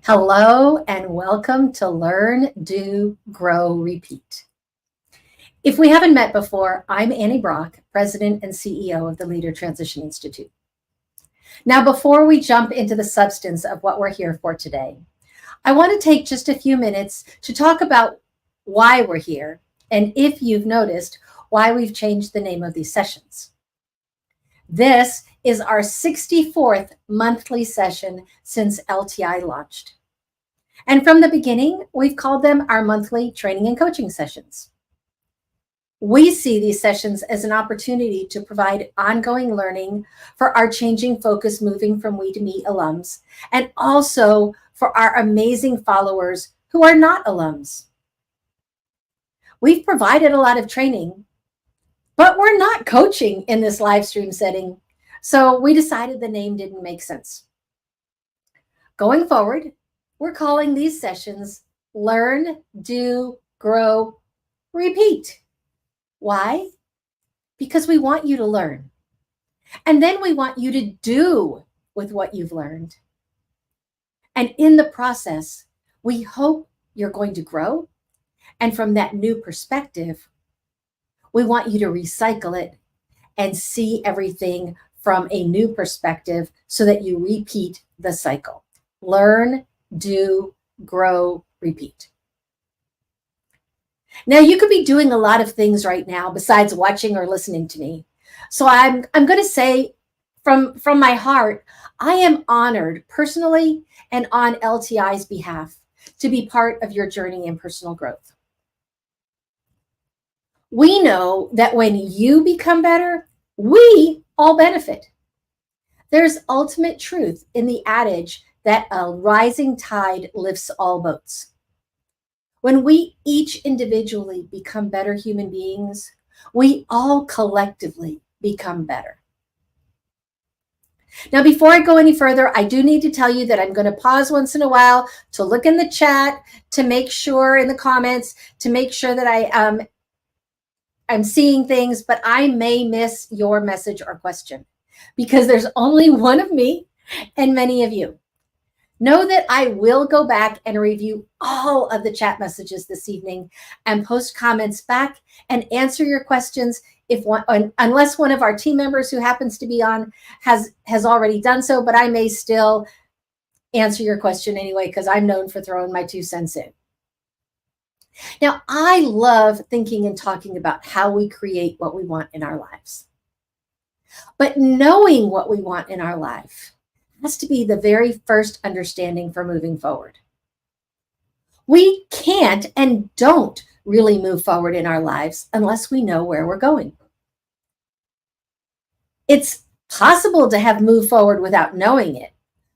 Hello and welcome to Learn, Do, Grow, Repeat. If we haven't met before, I'm Annie Brock, President and CEO of the Leader Transition Institute. Now, before we jump into the substance of what we're here for today, I want to take just a few minutes to talk about why we're here and, if you've noticed, why we've changed the name of these sessions. This is our 64th monthly session since LTI launched. And from the beginning, we've called them our monthly training and coaching sessions. We see these sessions as an opportunity to provide ongoing learning for our changing focus moving from we to me alums, and also for our amazing followers who are not alums. We've provided a lot of training, but we're not coaching in this live stream setting, so we decided the name didn't make sense. Going forward, we're calling these sessions Learn, Do, Grow, Repeat. Why? Because we want you to learn. And then we want you to do with what you've learned. And in the process, we hope you're going to grow. And from that new perspective, we want you to recycle it and see everything from a new perspective so that you repeat the cycle. Learn, do, grow, repeat. Now, you could be doing a lot of things right now besides watching or listening to me. So I'm going to say from my heart, I am honored personally and on LTI's behalf to be part of your journey in personal growth. We know that when you become better, we all benefit. There's ultimate truth in the adage that a rising tide lifts all boats. When we each individually become better human beings, we all collectively become better. Now, before I go any further, I do need to tell you that I'm going to pause once in a while to look in the chat, to make sure in the comments, to make sure that I'm seeing things, but I may miss your message or question because there's only one of me and many of you. Know that I will go back and review all of the chat messages this evening and post comments back and answer your questions unless one of our team members who happens to be on has already done so, but I may still answer your question anyway because I'm known for throwing my 2 cents in. Now, I love thinking and talking about how we create what we want in our lives. But knowing what we want in our life has to be the very first understanding for moving forward. We can't and don't really move forward in our lives unless we know where we're going. It's possible to have moved forward without knowing it,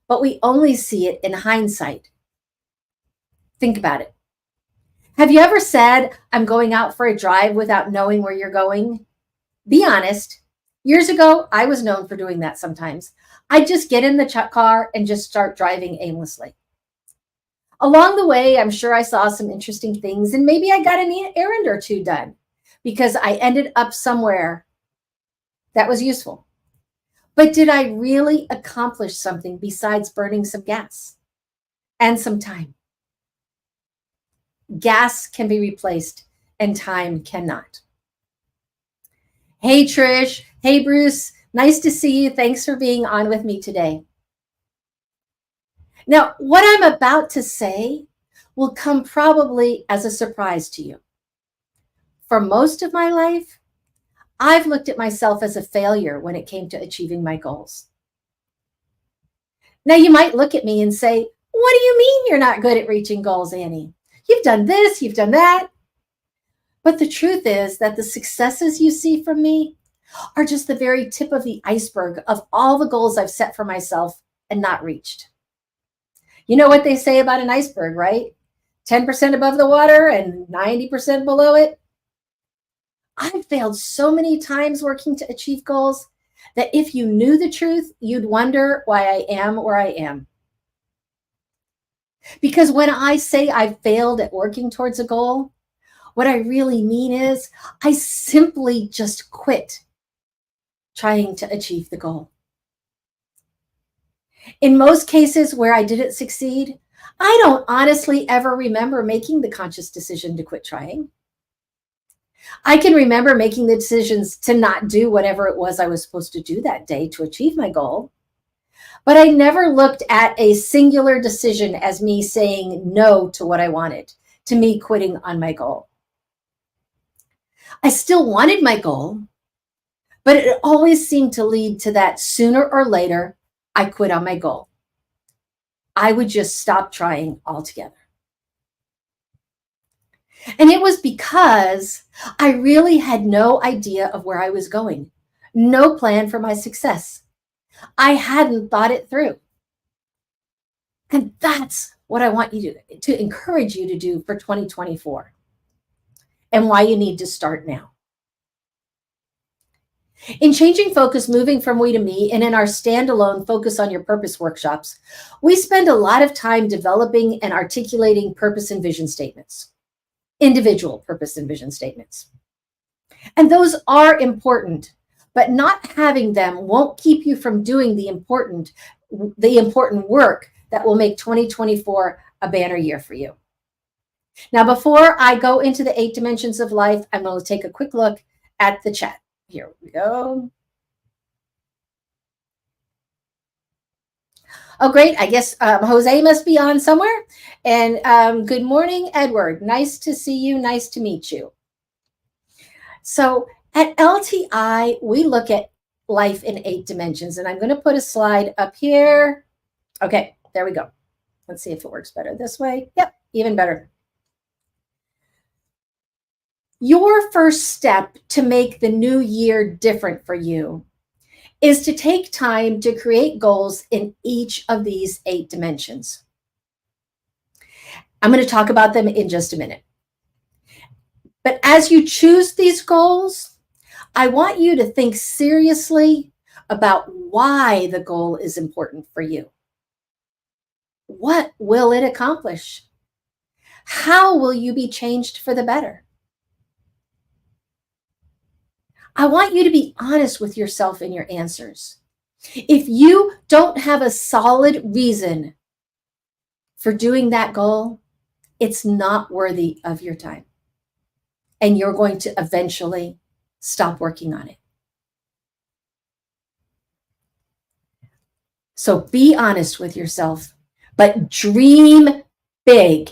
but we only see it in hindsight. Think about it. Have you ever said, I'm going out for a drive without knowing where you're going? Be honest. Years ago, I was known for doing that sometimes. I'd just get in the car and just start driving aimlessly. Along the way, I'm sure I saw some interesting things and maybe I got an errand or 2 done because I ended up somewhere that was useful. But did I really accomplish something besides burning some gas and some time? Gas can be replaced and time cannot. Hey, Trish. Hey, Bruce. Nice to see you. Thanks for being on with me today. Now, what I'm about to say will come probably as a surprise to you. For most of my life, I've looked at myself as a failure when it came to achieving my goals. Now, you might look at me and say, what do you mean you're not good at reaching goals, Annie? You've done this, you've done that. But the truth is that the successes you see from me are just the very tip of the iceberg of all the goals I've set for myself and not reached. You know what they say about an iceberg, right? 10% above the water and 90% below it. I've failed so many times working to achieve goals that if you knew the truth, you'd wonder why I am where I am. Because when I say I failed at working towards a goal, what I really mean is I simply just quit trying to achieve the goal. In most cases where I didn't succeed, I don't honestly ever remember making the conscious decision to quit trying. I can remember making the decisions to not do whatever it was I was supposed to do that day to achieve my goal. But I never looked at a singular decision as me saying no to what I wanted, to me quitting on my goal. I still wanted my goal, but it always seemed to lead to that sooner or later, I quit on my goal. I would just stop trying altogether. And it was because I really had no idea of where I was going, no plan for my success. I hadn't thought it through. And that's what I want you to encourage you to do for 2024 and why you need to start now. In Changing Focus, Moving from We to Me, and in our standalone Focus on Your Purpose workshops, we spend a lot of time developing and articulating purpose and vision statements, individual purpose and vision statements. And those are important, but not having them won't keep you from doing the important work that will make 2024 a banner year for you. Now, before I go into the 8 dimensions of life, I'm going to take a quick look at the chat. Here we go. Oh, great. I guess Jose must be on somewhere. And good morning, Edward. Nice to see you. Nice to meet you. So at LTI, we look at life in 8 dimensions. And I'm going to put a slide up here. Okay, there we go. Let's see if it works better this way. Yep, even better. Your first step to make the new year different for you is to take time to create goals in each of these 8 dimensions. I'm going to talk about them in just a minute. But as you choose these goals, I want you to think seriously about why the goal is important for you. What will it accomplish? How will you be changed for the better? I want you to be honest with yourself in your answers. If you don't have a solid reason for doing that goal, it's not worthy of your time. And you're going to eventually stop working on it. So be honest with yourself, but dream big.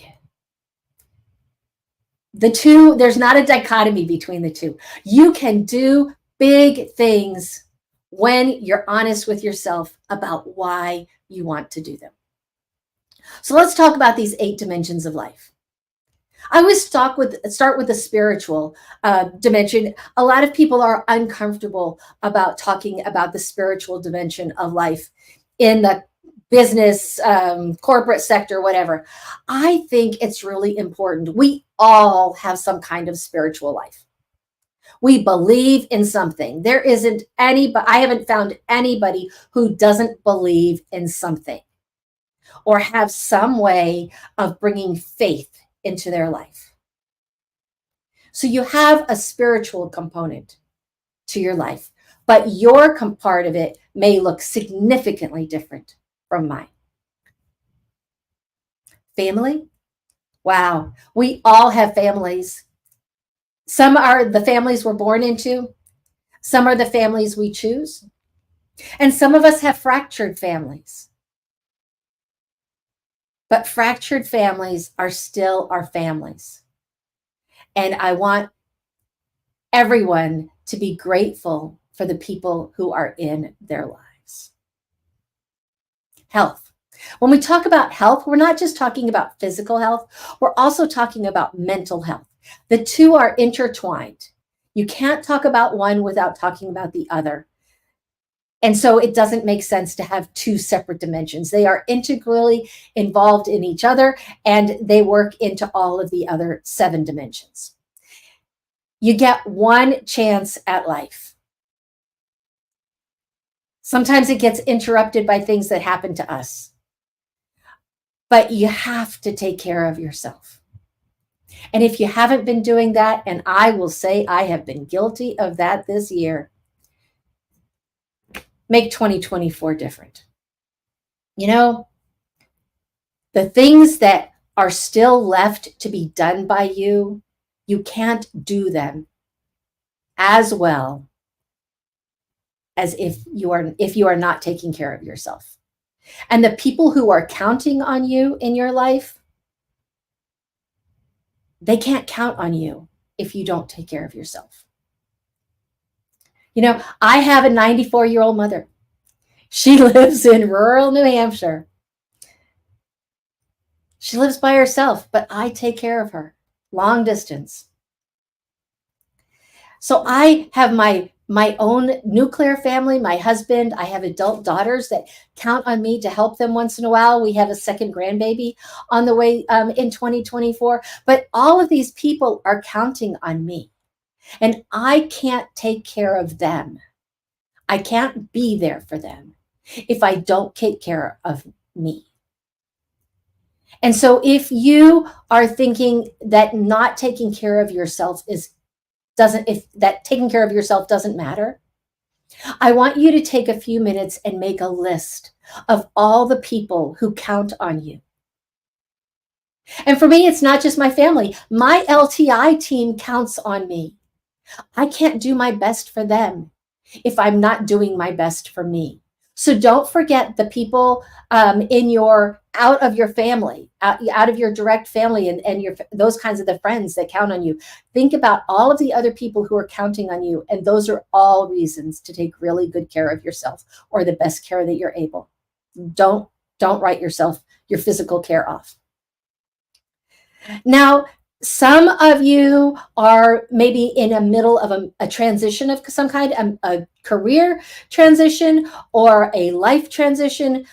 The two, there's not a dichotomy between the two. You can do big things when you're honest with yourself about why you want to do them. So let's talk about these 8 dimensions of life. I always start with the spiritual dimension. A lot of people are uncomfortable about talking about the spiritual dimension of life in the business, corporate sector, whatever. I think it's really important. We all have some kind of spiritual life. We believe in something. There isn't anybody, I haven't found anybody who doesn't believe in something or have some way of bringing faith into their life. So you have a spiritual component to your life, but your part of it may look significantly different from mine. Family? Wow, we all have families. Some are the families we're born into. Some are the families we choose. And some of us have fractured families. But fractured families are still our families. And I want everyone to be grateful for the people who are in their lives. Health. When we talk about health, we're not just talking about physical health, we're also talking about mental health. The two are intertwined. You can't talk about one without talking about the other. And so it doesn't make sense to have 2 separate dimensions. They are integrally involved in each other, and they work into all of the other 7 dimensions. You get one chance at life. Sometimes it gets interrupted by things that happen to us. But you have to take care of yourself. And if you haven't been doing that, and I will say I have been guilty of that this year, make 2024 different. You know, The things that are still left to be done by you, you can't do them as well as if you are not taking care of yourself. And the people who are counting on you in your life, they can't count on you if you don't take care of yourself. You know, I have a 94-year-old mother. She lives in rural New Hampshire. She lives by herself, but I take care of her long distance. So I have my own nuclear family, my husband. I have adult daughters that count on me to help them once in a while. We have a second grandbaby on the way in 2024. But all of these people are counting on me. And I can't take care of them. I can't be there for them if I don't take care of me. And so if you are thinking that not taking care of yourself if that taking care of yourself doesn't matter, I want you to take a few minutes and make a list of all the people who count on you. And for me, it's not just my family. My LTI team counts on me. I can't do my best for them if I'm not doing my best for me. So don't forget the people out of your family, out of your direct family, and those kinds of the friends that count on you. Think about all of the other people who are counting on you, and those are all reasons to take really good care of yourself, or the best care that you're able. Don't write your physical care off. Now, some of you are maybe in the middle of a transition of some kind, a career transition or a life transition.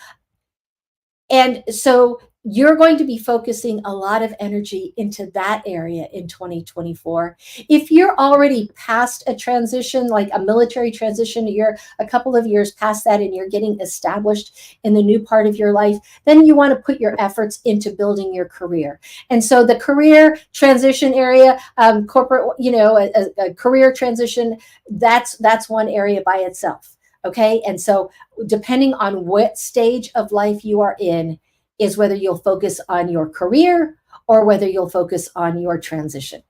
And so you're going to be focusing a lot of energy into that area in 2024. If you're already past a transition, like a military transition, you're a couple of years past that and you're getting established in the new part of your life, then you want to put your efforts into building your career. And so the career transition area, corporate, a career transition, that's one area by itself. Okay. And so depending on what stage of life you are in, is whether you'll focus on your career or whether you'll focus on your transition.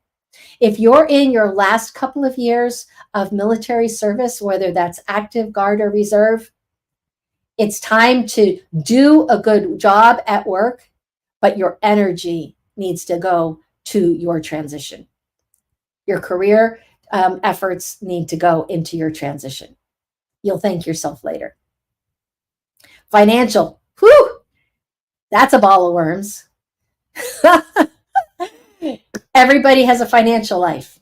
If you're in your last couple of years of military service, whether that's active, guard, or reserve, it's time to do a good job at work, but your energy needs to go to your transition. Your career efforts need to go into your transition. You'll thank yourself later. Financial, whew! That's a ball of worms. Everybody has a financial life.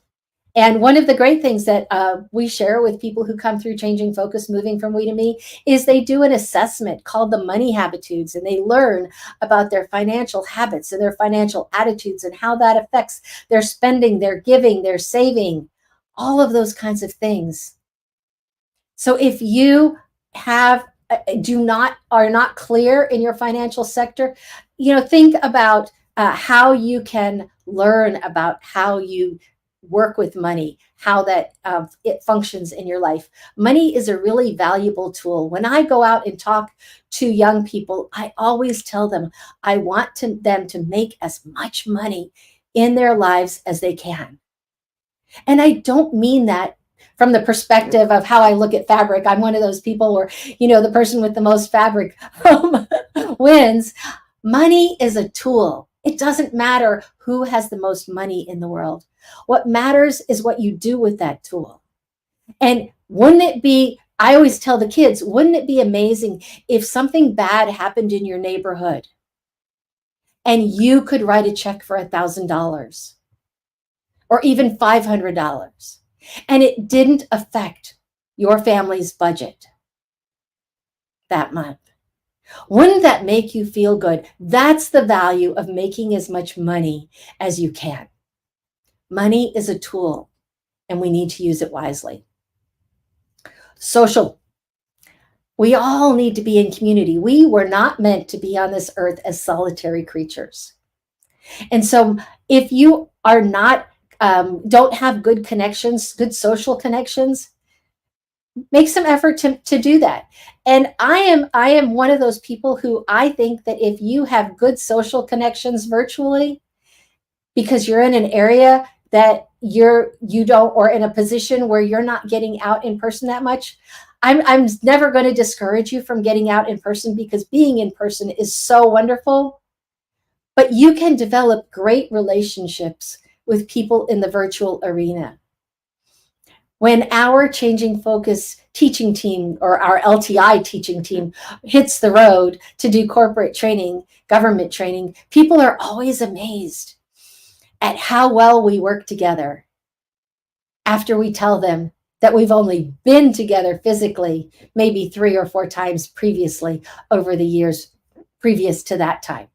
And one of the great things that we share with people who come through Changing Focus, Moving from We to Me, is they do an assessment called the Money Habitudes, and they learn about their financial habits and their financial attitudes and how that affects their spending, their giving, their saving, all of those kinds of things. So if you are not clear in your financial sector, think about how you can learn about how you work with money, how that it functions in your life. Money is a really valuable tool. When I go out and talk to young people, I always tell them I want them to make as much money in their lives as they can. And I don't mean that from the perspective of how I look at fabric. I'm one of those people where, the person with the most fabric wins. Money is a tool. It doesn't matter who has the most money in the world. What matters is what you do with that tool. And wouldn't it be, I always tell the kids, wouldn't it be amazing if something bad happened in your neighborhood and you could write a check for $1,000 or even $500? And it didn't affect your family's budget that month. Wouldn't that make you feel good? That's the value of making as much money as you can. Money is a tool, and we need to use it wisely. Social. We all need to be in community. We were not meant to be on this earth as solitary creatures. And so if you are not don't have good connections, good social connections, make some effort to do that. And I am one of those people who I think that if you have good social connections virtually, because you're in an area that you don't, or in a position where you're not getting out in person that much, I'm never going to discourage you from getting out in person, because being in person is so wonderful. But you can develop great relationships with people in the virtual arena. When our Changing Focus teaching team, or our LTI teaching team, hits the road to do corporate training, government training, people are always amazed at how well we work together after we tell them that we've only been together physically maybe 3 or 4 times previously over the years previous to that time.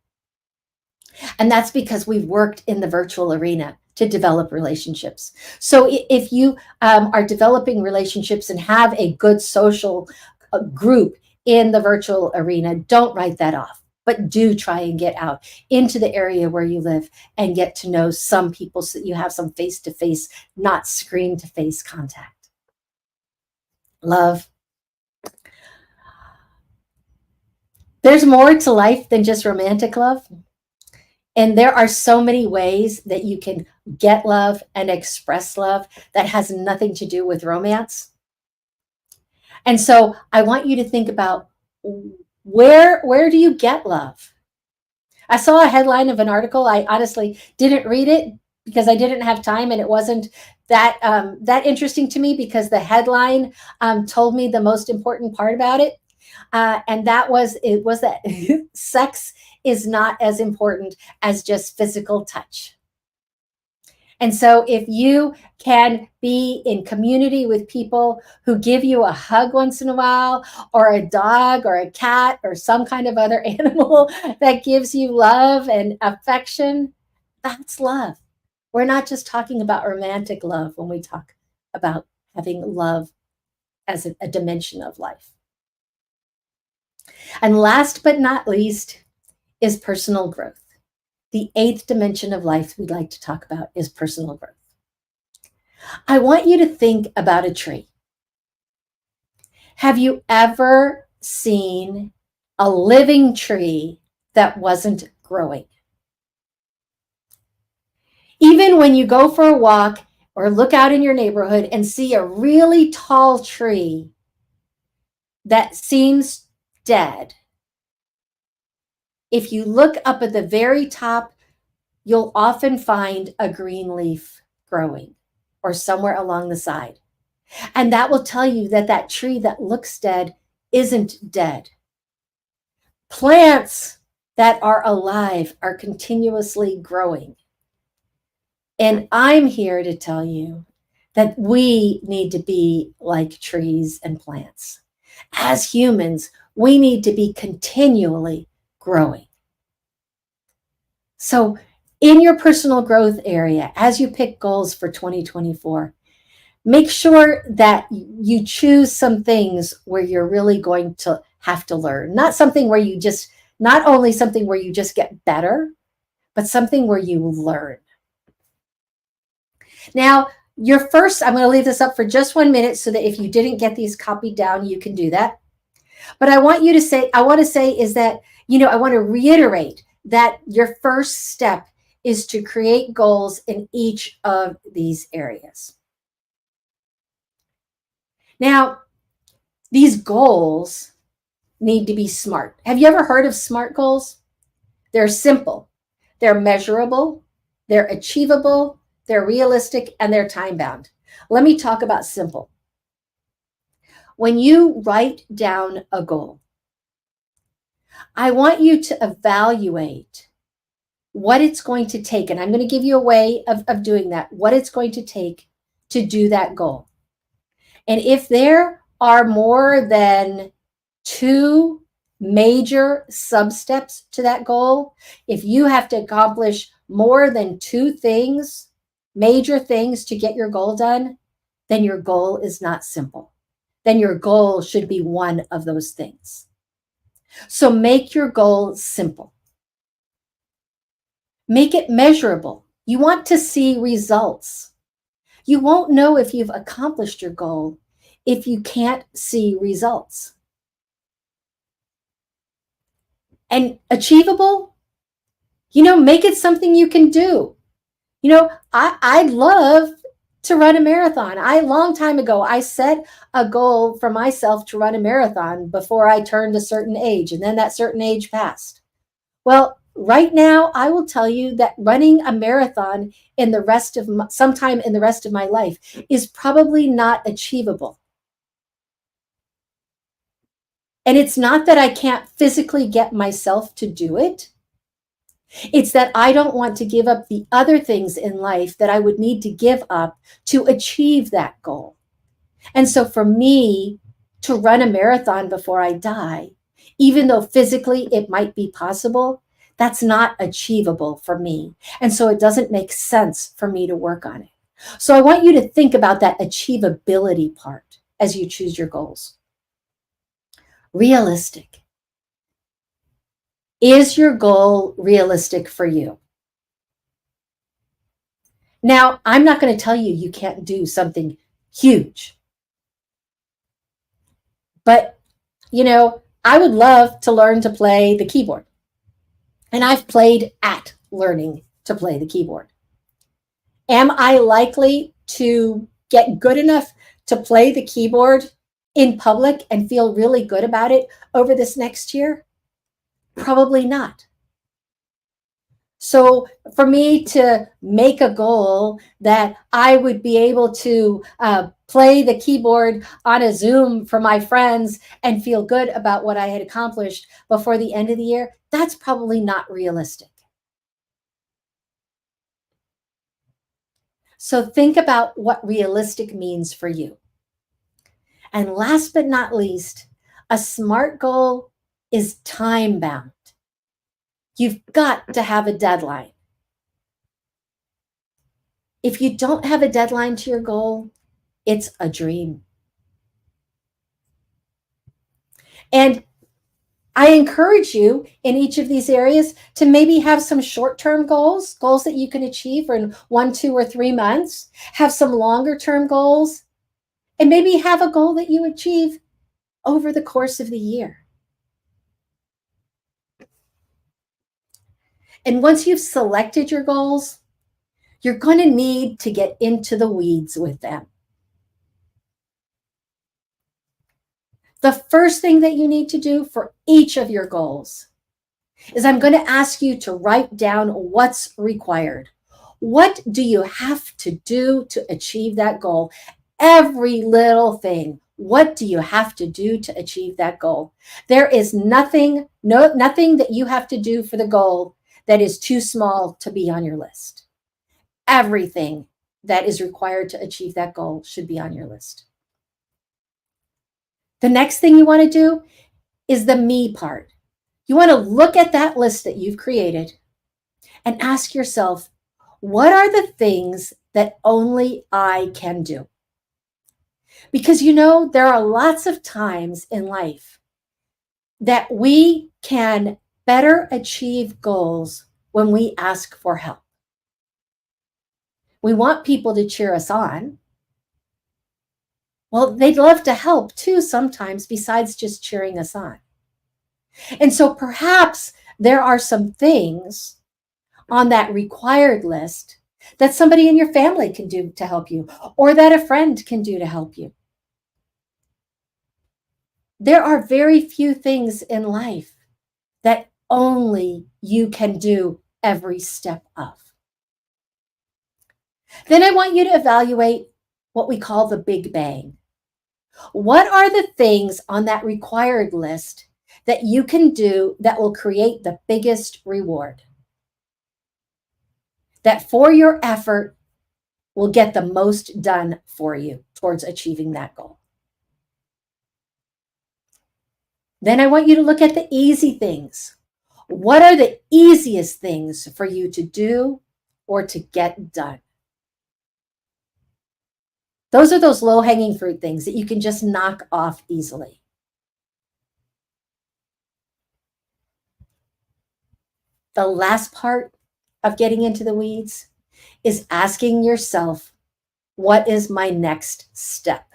And that's because we've worked in the virtual arena to develop relationships. So if you are developing relationships and have a good social group in the virtual arena, don't write that off, but do try and get out into the area where you live and get to know some people so that you have some face-to-face, not screen-to-face contact. Love. There's more to life than just romantic love. And there are so many ways that you can get love and express love that has nothing to do with romance. And so I want you to think about, where do you get love? I saw a headline of an article. I honestly didn't read it because I didn't have time, and it wasn't that interesting to me, because the headline told me the most important part about it. And that was that sex is not as important as just physical touch. And so if you can be in community with people who give you a hug once in a while, or a dog or a cat or some kind of other animal that gives you love and affection, that's love. We're not just talking about romantic love when we talk about having love as a dimension of life. And last but not least is personal growth. The 8th dimension of life we'd like to talk about is personal growth. I want you to think about a tree. Have you ever seen a living tree that wasn't growing? Even when you go for a walk or look out in your neighborhood and see a really tall tree that seems dead, if you look up at the very top, you'll often find a green leaf growing, or somewhere along the side. And that will tell you that that tree that looks dead isn't dead. Plants that are alive are continuously growing. And I'm here to tell you that we need to be like trees and plants. As humans, we need to be continually growing. So in your personal growth area, as you pick goals for 2024, make sure that you choose some things where you're really going to have to learn. Not only something where you just get better, but something where you learn. Now, I'm going to leave this up for just 1 minute so that if you didn't get these copied down, you can do that. But I want to say is that, I want to reiterate that your first step is to create goals in each of these areas. Now, these goals need to be SMART. Have you ever heard of SMART goals? They're simple, they're measurable, they're achievable, they're realistic, and they're time-bound. Let me talk about simple. When you write down a goal, I want you to evaluate what it's going to take, and I'm going to give you a way of doing that, what it's going to take to do that goal. And if there are more than 2 major sub-steps to that goal, if you have to accomplish more than 2 things, major things to get your goal done, then your goal is not simple. Then your goal should be one of those things. So make your goal simple. Make it measurable. You want to see results. You won't know if you've accomplished your goal if you can't see results. And achievable, make it something you can do. I'd love to run a marathon. Long time ago, I set a goal for myself to run a marathon before I turned a certain age, and then that certain age passed. Well, right now, I will tell you that running a marathon sometime in the rest of my life is probably not achievable. And it's not that I can't physically get myself to do it. It's that I don't want to give up the other things in life that I would need to give up to achieve that goal. And so for me to run a marathon before I die, even though physically it might be possible, that's not achievable for me. And so it doesn't make sense for me to work on it. So I want you to think about that achievability part as you choose your goals. Realistic. Is your goal realistic for you? Now, I'm not going to tell you you can't do something huge. But, I would love to learn to play the keyboard. And I've played at learning to play the keyboard. Am I likely to get good enough to play the keyboard in public and feel really good about it over this next year? Probably not. So for me to make a goal that I would be able to play the keyboard on a Zoom for my friends and feel good about what I had accomplished before the end of the year, that's probably not realistic. So think about what realistic means for you. And last but not least, a SMART goal is time bound. You've got to have a deadline. If you don't have a deadline to your goal, it's a dream. And I encourage you in each of these areas to maybe have some short-term goals that you can achieve in 1, 2, or 3 months, have some longer-term goals, and maybe have a goal that you achieve over the course of the year. And once you've selected your goals, you're going to need to get into the weeds with them. The first thing that you need to do for each of your goals is I'm going to ask you to write down what's required. What do you have to do to achieve that goal? Every little thing. What do you have to do to achieve that goal? There is nothing that you have to do for the goal that is too small to be on your list. Everything that is required to achieve that goal should be on your list. The next thing you want to do is the me part. You want to look at that list that you've created and ask yourself, what are the things that only I can do? Because there are lots of times in life that we can better achieve goals when we ask for help. We want people to cheer us on. Well, they'd love to help too sometimes, besides just cheering us on. And so perhaps there are some things on that required list that somebody in your family can do to help you, or that a friend can do to help you. There are very few things in life that only you can do every step of. Then I want you to evaluate what we call the Big Bang. What are the things on that required list that you can do that will create the biggest reward? That for your effort will get the most done for you towards achieving that goal. Then I want you to look at the easy things. What are the easiest things for you to do or to get done? Those are those low-hanging fruit things that you can just knock off easily. The last part of getting into the weeds is asking yourself, what is my next step?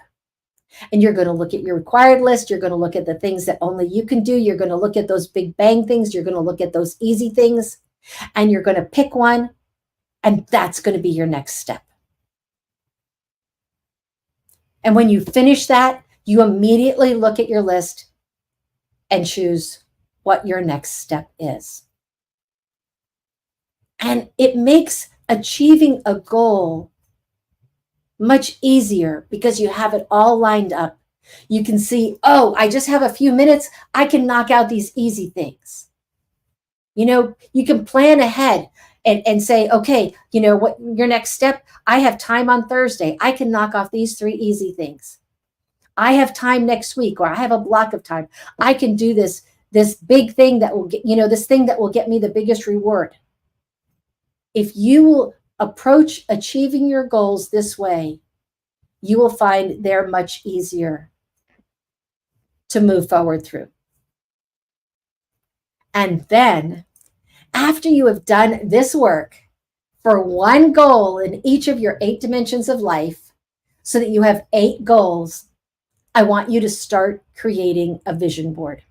And you're going to look at your required list. You're going to look at the things that only you can do. You're going to look at those big bang things. You're going to look at those easy things. And you're going to pick one. And that's going to be your next step. And when you finish that, you immediately look at your list and choose what your next step is. And it makes achieving a goal much easier because you have it all lined up. You can see, oh, I just have a few minutes. I can knock out these easy things. You can plan ahead and say, okay, what your next step? I have time on Thursday. I can knock off these 3 easy things. I have time next week, or I have a block of time. I can do this big thing that will get, this thing that will get me the biggest reward. If you will approach achieving your goals this way, you will find they're much easier to move forward through. And then, after you have done this work for one goal in each of your 8 dimensions of life, so that you have 8 goals, I want you to start creating a vision board.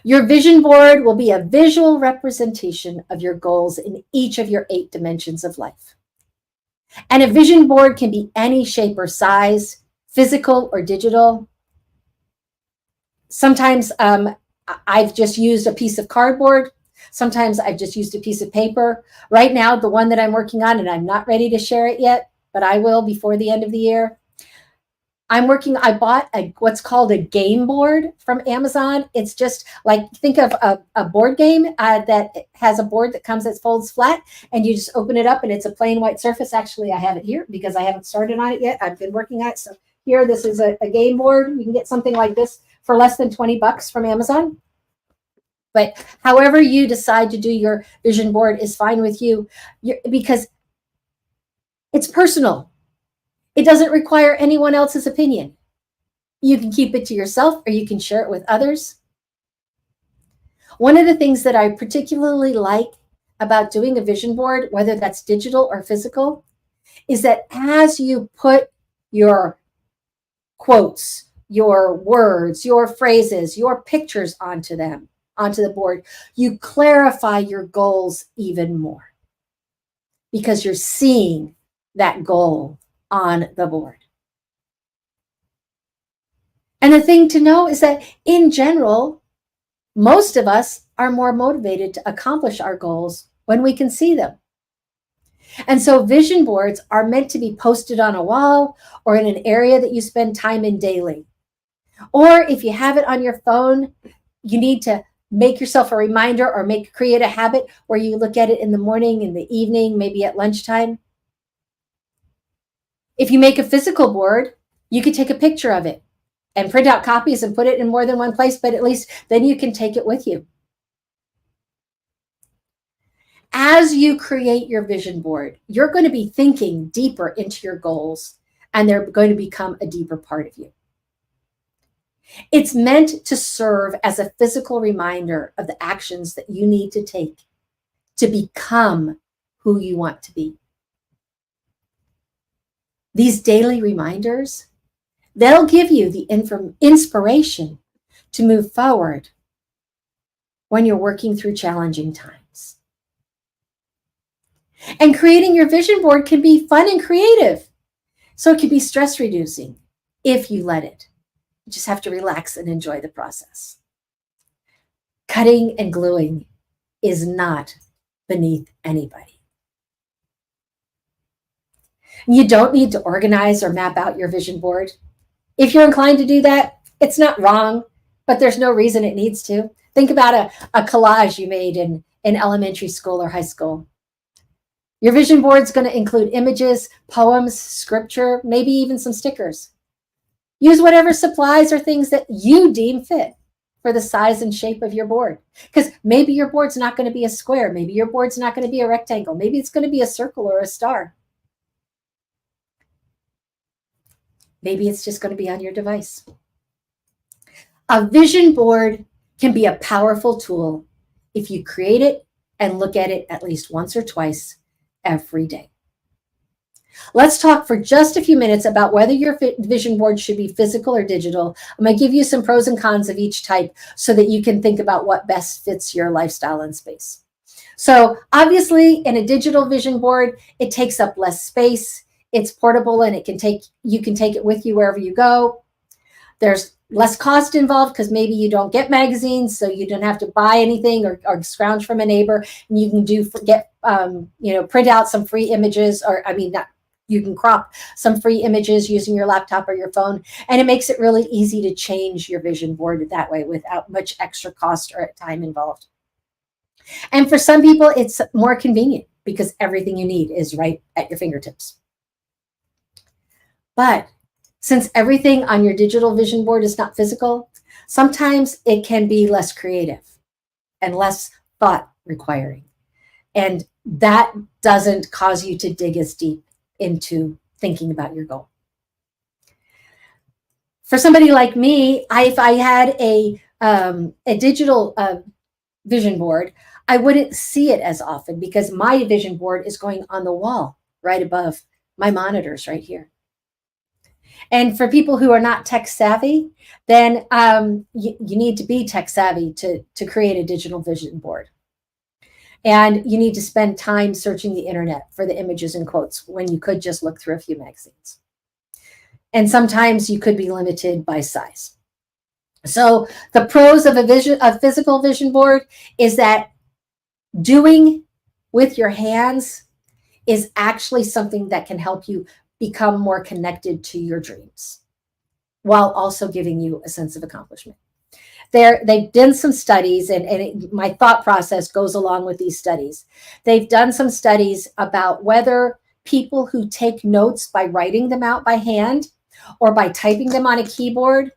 Your vision board will be a visual representation of your goals in each of your 8 dimensions of life. And a vision board can be any shape or size, physical or digital. Sometimes I've just used a piece of cardboard. Sometimes I've just used a piece of paper. Right now, the one that I'm working on, and I'm not ready to share it yet, but I will before the end of the year. I bought what's called a game board from Amazon. It's just like, think of a board game that has a board that folds flat, and you just open it up and it's a plain white surface. Actually, I have it here because I haven't started on it yet. I've been working on it. So here, this is a game board. You can get something like this for less than $20 from Amazon. But however you decide to do your vision board is fine with you, because it's personal. It doesn't require anyone else's opinion. You can keep it to yourself, or you can share it with others. One of the things that I particularly like about doing a vision board, whether that's digital or physical, is that as you put your quotes, your words, your phrases, your pictures onto the board, you clarify your goals even more, because you're seeing that goal on the board. And the thing to know is that in general, most of us are more motivated to accomplish our goals when we can see them. And so vision boards are meant to be posted on a wall or in an area that you spend time in daily. Or if you have it on your phone, you need to make yourself a reminder or create a habit where you look at it in the morning, in the evening, maybe at lunchtime. If you make a physical board, you could take a picture of it and print out copies and put it in more than one place, but at least then you can take it with you. As you create your vision board, you're going to be thinking deeper into your goals, and they're going to become a deeper part of you. It's meant to serve as a physical reminder of the actions that you need to take to become who you want to be. These daily reminders, they'll give you the inspiration to move forward when you're working through challenging times. And creating your vision board can be fun and creative. So it can be stress reducing if you let it. You just have to relax and enjoy the process. Cutting and gluing is not beneath anybody. You don't need to organize or map out your vision board. If you're inclined to do that, it's not wrong, but there's no reason it needs to. Think about a collage you made in elementary school or high school. Your vision board is going to include images, poems, scripture, maybe even some stickers. Use whatever supplies or things that you deem fit for the size and shape of your board. Because maybe your board's not going to be a square. Maybe your board's not going to be a rectangle. Maybe it's going to be a circle or a star. Maybe it's just going to be on your device. A vision board can be a powerful tool if you create it and look at it at least once or twice every day. Let's talk for just a few minutes about whether your vision board should be physical or digital. I'm going to give you some pros and cons of each type so that you can think about what best fits your lifestyle and space. So obviously in a digital vision board, it takes up less space. It's portable and you can take it with you wherever you go. There's less cost involved because maybe you don't get magazines, so you don't have to buy anything or scrounge from a neighbor, and you can print out some free images, you can crop some free images using your laptop or your phone, and it makes it really easy to change your vision board that way without much extra cost or time involved. And for some people, it's more convenient because everything you need is right at your fingertips. But since everything on your digital vision board is not physical, sometimes it can be less creative and less thought requiring. And that doesn't cause you to dig as deep into thinking about your goal. For somebody like me, if I had a digital vision board, I wouldn't see it as often because my vision board is going on the wall right above my monitors right here. And for people who are not tech savvy, then you need to be tech savvy to create a digital vision board. And you need to spend time searching the internet for the images and quotes when you could just look through a few magazines. And sometimes you could be limited by size. So the pros of a physical vision board is that doing with your hands is actually something that can help you become more connected to your dreams while also giving you a sense of accomplishment. They've done some studies, and my thought process goes along with these studies. They've done some studies about whether people who take notes by writing them out by hand or by typing them on a keyboard,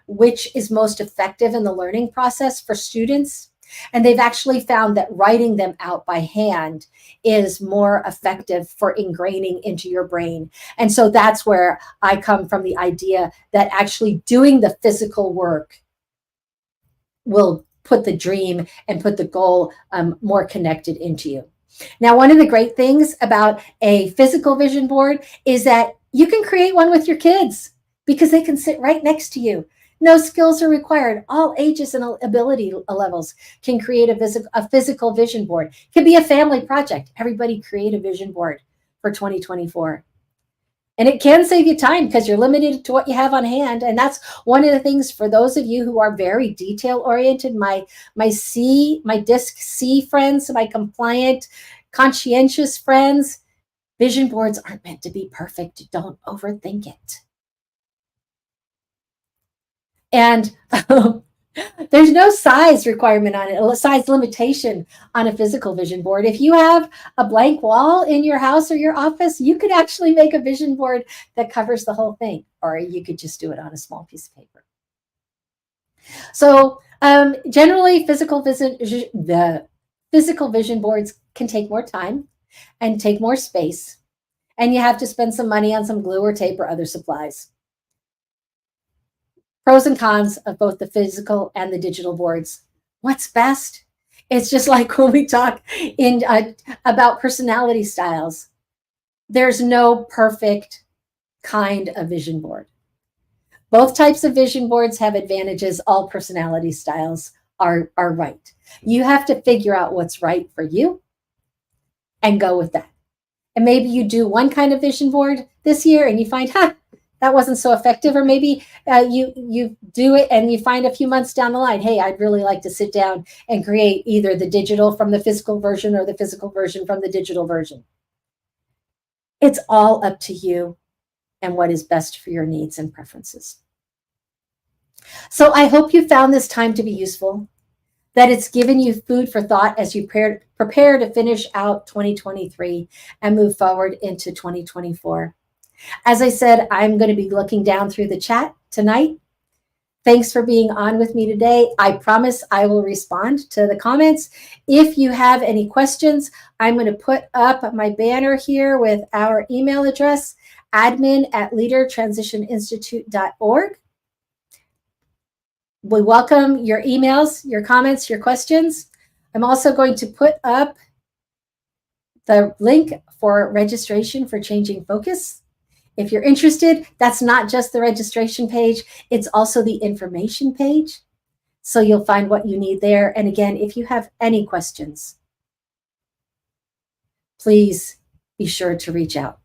which is most effective in the learning process for students. And they've actually found that writing them out by hand is more effective for ingraining into your brain. And so that's where I come from, the idea that actually doing the physical work will put the dream and put the goal more connected into you. Now, one of the great things about a physical vision board is that you can create one with your kids because they can sit right next to you. No skills are required. All ages and ability levels can create a physical vision board. It can be a family project. Everybody create a vision board for 2024. And it can save you time because you're limited to what you have on hand. And that's one of the things for those of you who are very detail oriented, my DISC C friends, my compliant, conscientious friends, vision boards aren't meant to be perfect. Don't overthink it. And there's no size requirement on it, a size limitation on a physical vision board. If you have a blank wall in your house or your office, you could actually make a vision board that covers the whole thing, or you could just do it on a small piece of paper. So generally, the physical vision boards can take more time and take more space, and you have to spend some money on some glue or tape or other supplies. Pros and cons of both the physical and the digital boards. What's best? It's just like when we talk about personality styles. There's no perfect kind of vision board. Both types of vision boards have advantages. All personality styles are right. You have to figure out what's right for you and go with that. And maybe you do one kind of vision board this year and you find, that wasn't so effective. Or maybe you do it and you find a few months down the line, hey, I'd really like to sit down and create either the digital from the physical version or the physical version from the digital version. It's all up to you and what is best for your needs and preferences. So I hope you found this time to be useful, that it's given you food for thought as you prepare to finish out 2023 and move forward into 2024. As I said, I'm going to be looking down through the chat tonight. Thanks for being on with me today. I promise I will respond to the comments. If you have any questions, I'm going to put up my banner here with our email address, admin@leadertransitioninstitute.org. We welcome your emails, your comments, your questions. I'm also going to put up the link for registration for Changing Focus. If you're interested, that's not just the registration page, it's also the information page. So you'll find what you need there. And again, if you have any questions, please be sure to reach out.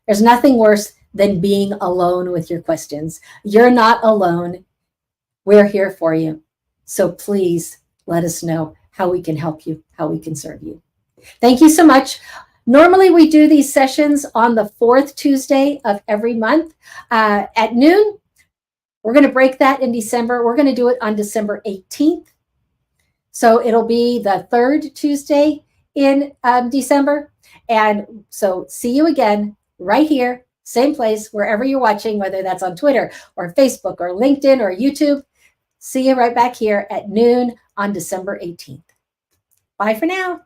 There's nothing worse than being alone with your questions. You're not alone. We're here for you. So please let us know how we can help you, how we can serve you. Thank you so much. Normally we do these sessions on the 4th Tuesday of every month at noon. We're going to break that in December. We're going to do it on December 18th. So it'll be the 3rd Tuesday in December. And so see you again right here, same place, wherever you're watching, whether that's on Twitter or Facebook or LinkedIn or YouTube. See you right back here at noon on December 18th. Bye for now.